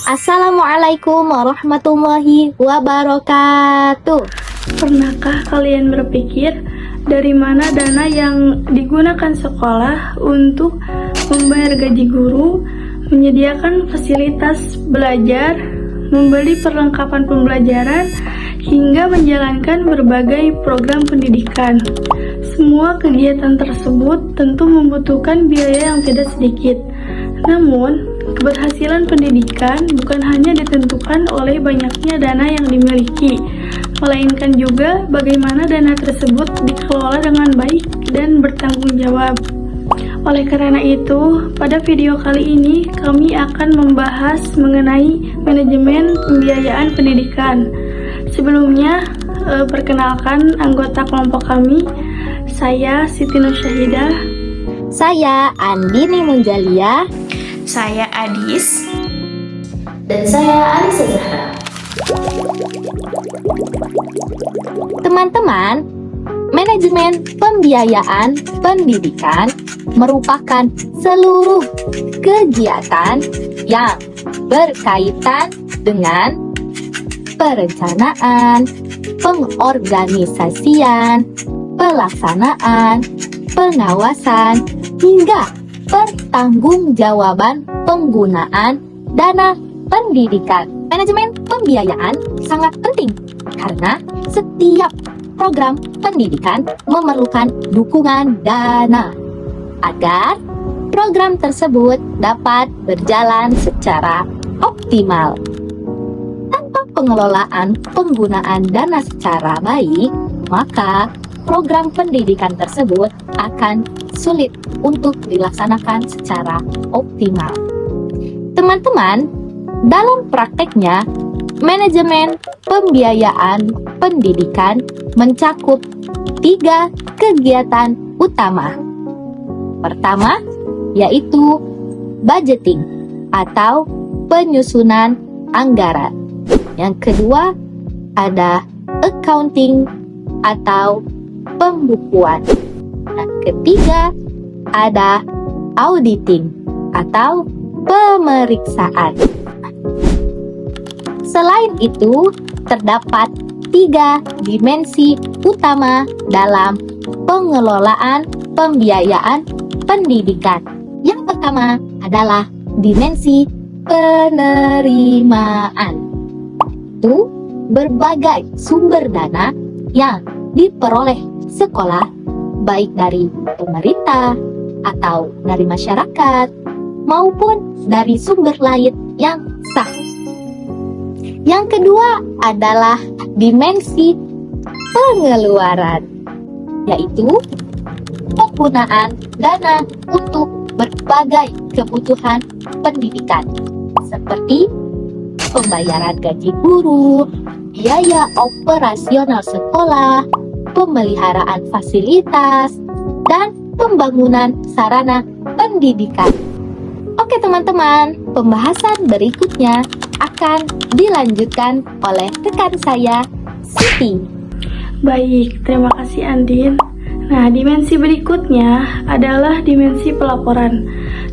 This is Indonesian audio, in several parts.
Assalamualaikum warahmatullahi wabarakatuh. Pernahkah kalian berpikir dari mana dana yang digunakan sekolah untuk membayar gaji guru, menyediakan fasilitas belajar, membeli perlengkapan pembelajaran, hingga menjalankan berbagai program pendidikan? Semua kegiatan tersebut tentu membutuhkan biaya yang tidak sedikit. Namun, keberhasilan pendidikan bukan hanya ditentukan oleh banyaknya dana yang dimiliki, melainkan juga bagaimana dana tersebut dikelola dengan baik dan bertanggung jawab. Oleh karena itu, pada video kali ini kami akan membahas mengenai manajemen pembiayaan pendidikan. Sebelumnya, perkenalkan anggota kelompok kami. Saya Siti Nursyahida. Saya Andini Munjalia. Saya Adis. Dan saya Alisa Zahra. Teman-teman, manajemen pembiayaan pendidikan merupakan seluruh kegiatan yang berkaitan dengan perencanaan, pengorganisasian, pelaksanaan, pengawasan, hingga pertanggungjawaban penggunaan dana pendidikan. Manajemen pembiayaan sangat penting karena setiap program pendidikan memerlukan dukungan dana agar program tersebut dapat berjalan secara optimal. Tanpa pengelolaan penggunaan dana secara baik, maka program pendidikan tersebut akan sulit untuk dilaksanakan secara optimal. Teman-teman, dalam prakteknya, manajemen pembiayaan pendidikan mencakup 3 kegiatan utama. Pertama, yaitu budgeting atau penyusunan anggaran. Yang kedua, ada accounting atau pembukuan. Dan ketiga, ada auditing atau pemeriksaan. Selain itu, terdapat 3 dimensi utama dalam pengelolaan pembiayaan pendidikan. Yang pertama adalah dimensi penerimaan. Itu berbagai sumber dana yang diperoleh sekolah, baik dari pemerintah atau dari masyarakat, maupun dari sumber lain yang sah. Yang kedua adalah dimensi pengeluaran, yaitu penggunaan dana untuk berbagai kebutuhan pendidikan, seperti pembayaran gaji guru, biaya operasional sekolah, pemeliharaan fasilitas, dan pembangunan sarana pendidikan. Oke teman-teman, pembahasan berikutnya akan dilanjutkan oleh rekan saya, Siti. Baik, terima kasih Andin. Nah, dimensi berikutnya adalah dimensi pelaporan.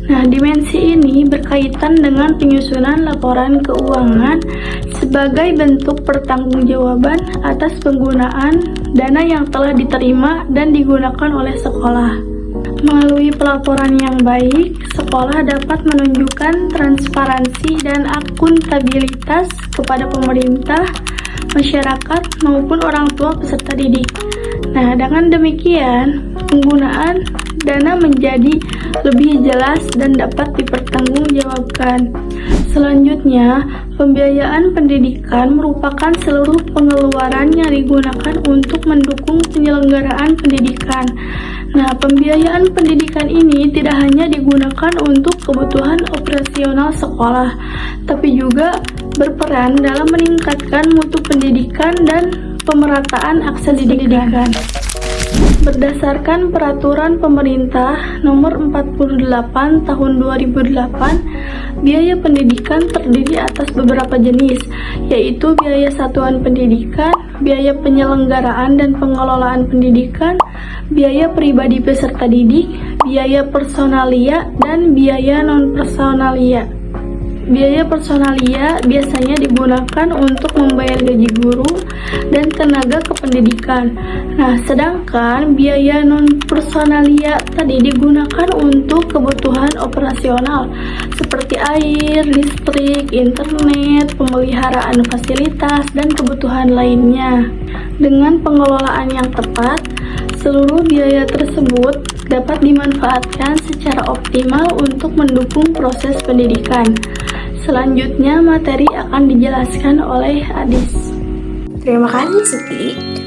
Nah, dimensi ini berkaitan dengan penyusunan laporan keuangan sebagai bentuk pertanggungjawaban atas penggunaan dana yang telah diterima dan digunakan oleh sekolah. Melalui pelaporan yang baik, sekolah dapat menunjukkan transparansi dan akuntabilitas kepada pemerintah, masyarakat, maupun orang tua peserta didik. Nah, dengan demikian, penggunaan dana menjadi lebih jelas dan dapat dipertanggungjawabkan. Selanjutnya, pembiayaan pendidikan merupakan seluruh pengeluaran yang digunakan untuk mendukung penyelenggaraan pendidikan. Nah, pembiayaan pendidikan ini tidak hanya digunakan untuk kebutuhan operasional sekolah, tapi juga berperan dalam meningkatkan mutu pendidikan dan pemerataan akses pendidikan. Berdasarkan Peraturan Pemerintah Nomor 48 Tahun 2008, biaya pendidikan terdiri atas beberapa jenis, yaitu biaya satuan pendidikan, biaya penyelenggaraan dan pengelolaan pendidikan, biaya pribadi peserta didik, biaya personalia, dan biaya non-personalia. biaya personalia biasanya digunakan untuk membayar gaji guru dan tenaga kependidikan. Nah, sedangkan biaya non-personalia tadi digunakan untuk kebutuhan operasional seperti air, listrik, internet, pemeliharaan fasilitas, dan kebutuhan lainnya. Dengan pengelolaan yang tepat, seluruh biaya tersebut dapat dimanfaatkan secara optimal untuk mendukung proses pendidikan. Selanjutnya, materi akan dijelaskan oleh Adis. Terima kasih Siti.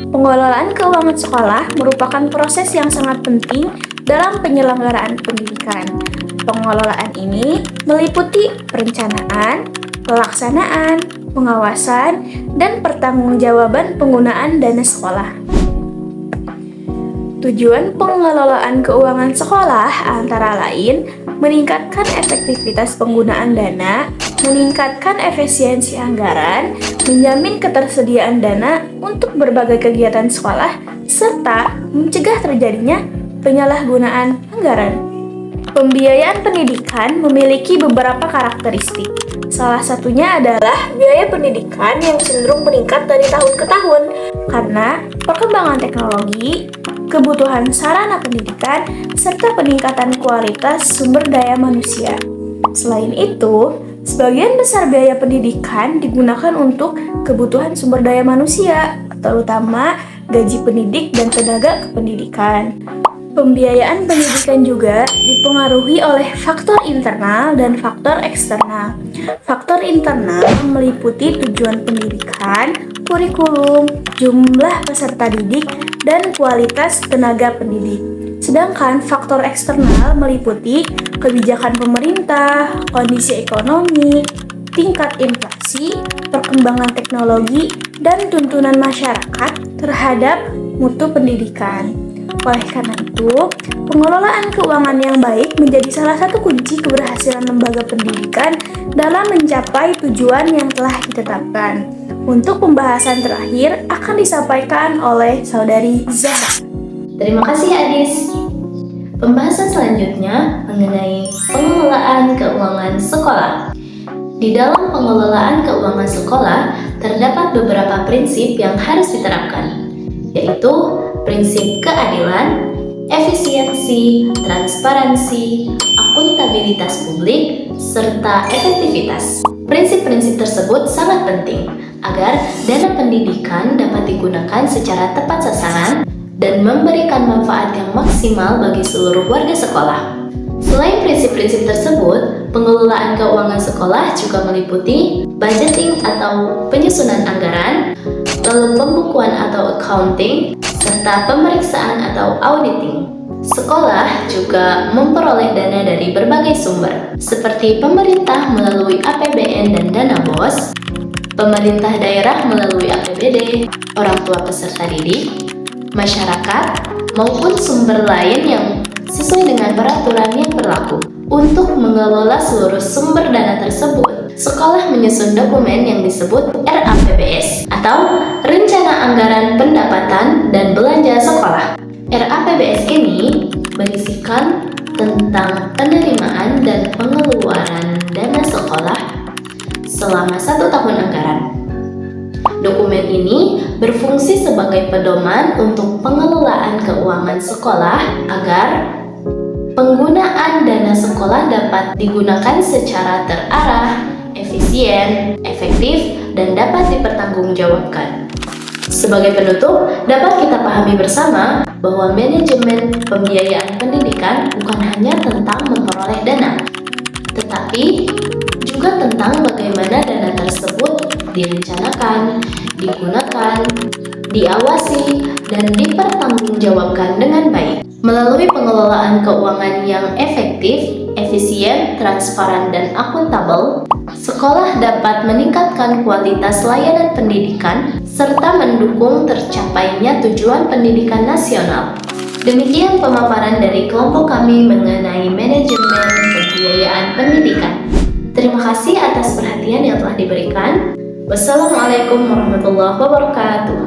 Pengelolaan keuangan sekolah merupakan proses yang sangat penting dalam penyelenggaraan pendidikan. Pengelolaan ini meliputi perencanaan, pelaksanaan, pengawasan, dan pertanggungjawaban penggunaan dana sekolah. Tujuan pengelolaan keuangan sekolah antara lain meningkatkan efektivitas penggunaan dana, meningkatkan efisiensi anggaran, menjamin ketersediaan dana untuk berbagai kegiatan sekolah, serta mencegah terjadinya penyalahgunaan anggaran. Pembiayaan pendidikan memiliki beberapa karakteristik. Salah satunya adalah biaya pendidikan yang cenderung meningkat dari tahun ke tahun karena perkembangan teknologi, kebutuhan sarana pendidikan, serta peningkatan kualitas sumber daya manusia. Selain itu, sebagian besar biaya pendidikan digunakan untuk kebutuhan sumber daya manusia, terutama gaji pendidik dan tenaga kependidikan. Pembiayaan pendidikan juga dipengaruhi oleh faktor internal dan faktor eksternal. Faktor internal meliputi tujuan pendidikan, kurikulum, jumlah peserta didik, dan kualitas tenaga pendidik. Sedangkan faktor eksternal meliputi kebijakan pemerintah, kondisi ekonomi, tingkat inflasi, perkembangan teknologi, dan tuntunan masyarakat terhadap mutu pendidikan. Oleh karena itu, pengelolaan keuangan yang baik menjadi salah satu kunci keberhasilan lembaga pendidikan dalam mencapai tujuan yang telah ditetapkan. Untuk pembahasan terakhir akan disampaikan oleh Saudari Zahra. Terima kasih Adis. Pembahasan selanjutnya mengenai pengelolaan keuangan sekolah. Di dalam pengelolaan keuangan sekolah terdapat beberapa prinsip yang harus diterapkan, yaitu prinsip keadilan, efisiensi, transparansi, akuntabilitas publik, serta efektivitas. Prinsip-prinsip tersebut sangat penting agar dana pendidikan dapat digunakan secara tepat sasaran dan memberikan manfaat yang maksimal bagi seluruh warga sekolah. Selain prinsip-prinsip tersebut, pengelolaan keuangan sekolah juga meliputi budgeting atau penyusunan anggaran, lalu pembukuan atau accounting, serta pemeriksaan atau auditing. Sekolah juga memperoleh dana dari berbagai sumber, seperti pemerintah melalui APBN dan dana BOS, pemerintah daerah melalui APBD, orang tua peserta didik, masyarakat, maupun sumber lain yang sesuai dengan peraturan yang berlaku. Untuk mengelola seluruh sumber dana tersebut, sekolah menyusun dokumen yang disebut RAPBS atau Rencana Anggaran Pendapatan dan Belanja Sekolah. RAPBS ini berisikan tentang penerimaan dan pengeluaran dana sekolah selama 1 tahun anggaran. Dokumen ini berfungsi sebagai pedoman untuk pengelolaan keuangan sekolah agar penggunaan dana sekolah dapat digunakan secara terarah, efisien, efektif, dan dapat dipertanggungjawabkan. Sebagai penutup, dapat kita pahami bersama bahwa manajemen pembiayaan pendidikan bukan hanya tentang memperoleh dana, tetapi juga tentang bagaimana dana tersebut direncanakan, digunakan, diawasi, dan dipertanggungjawabkan dengan baik. Melalui pengelolaan keuangan yang efektif, efisien, transparan, dan akuntabel, sekolah dapat meningkatkan kualitas layanan pendidikan serta mendukung tercapainya tujuan pendidikan nasional. Demikian pemaparan dari kelompok kami mengenai manajemen pembiayaan pendidikan. Terima kasih atas perhatian yang telah diberikan. Wassalamualaikum warahmatullahi wabarakatuh.